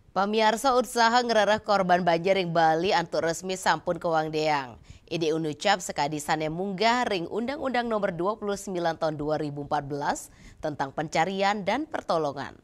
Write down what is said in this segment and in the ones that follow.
Pamirsa usaha ngerereh korban banjir ring Bali antuk resmi sampun kewang deang. Ide unucap sekadi sane munggah ring Undang-Undang Nomor 29 Tahun 2014 tentang pencarian dan pertolongan.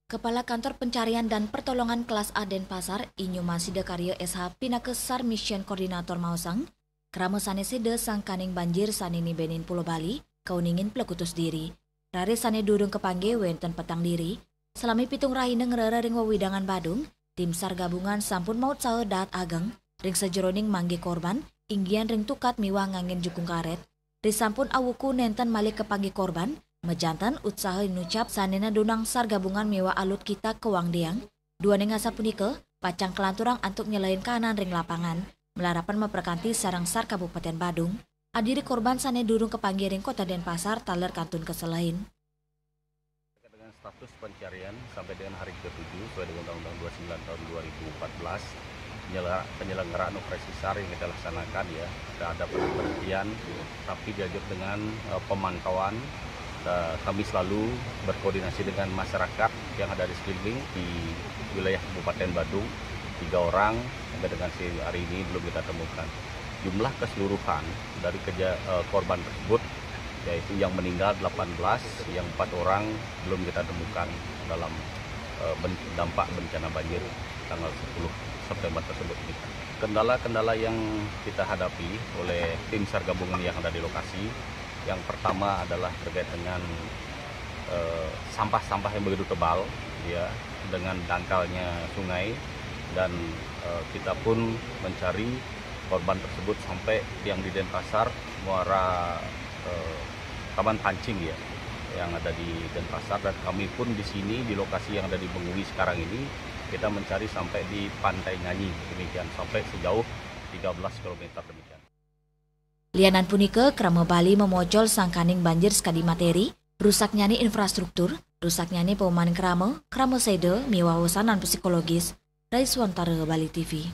Kepala Kantor Pencarian dan Pertolongan Kelas A Denpasar, Inyo Masida Karya SH Pinakesar Mission Koordinator Mausang, kerama sane sede sang kaning banjir sanini Benin Pulau Bali, kauningin pelekutus diri. Rari sane durung kepangge wenten petang diri, selami pitung rahina ngerere ring wawidangan Badung, tim SAR gabungan sampun maut sahe daat ageng, ring sejeroning mangge korban, inggian ring tukat miwah ngangin jukung karet, risampun awuku nenten malik kepangge korban, mejantan utsaha nucap sanena dunang SAR gabungan mewa alut kita ke Wangdeang, dua nengasa punike, pacang kelanturang antuk nyelain kanan ring lapangan, melarapan memperkanti sarang SAR Kabupaten Badung, adiri korban sane durung kepanggih ring Kota Denpasar taler kantun keselain. Dengan status pencarian sampai dengan hari ke-7 sesuai dengan Undang-Undang 29 tahun 2014, penyelenggaraan operasi SAR yang kita laksanakan ya, ada penghentian tapi diajak dengan pemantauan. Kami selalu berkoordinasi dengan masyarakat yang ada di sekeliling di wilayah Kabupaten Badung. 3 orang sampai dengan hari ini belum kita temukan. Jumlah keseluruhan dari korban tersebut yaitu yang meninggal 18, yang 4 orang belum kita temukan dalam dampak bencana banjir tanggal 10 September tersebut. Kendala-kendala yang kita hadapi oleh tim SAR gabungan yang ada di lokasi, yang pertama adalah terkait dengan sampah-sampah yang begitu tebal, ya, dengan dangkalnya sungai, dan kita pun mencari korban tersebut sampai yang di Denpasar, muara Taman Pancing ya, yang ada di Denpasar, dan kami pun di sini di lokasi yang ada di Bengui sekarang ini kita mencari sampai di Pantai Nganyi demikian, sampai sejauh 13 km demikian. Lianan punike kerama Bali memojol sangkaning banjir sekadi materi, rusaknya nih infrastruktur, rusaknya nih pemain kerama sede, miwawasanan psikologis, Raiswantara Bali TV.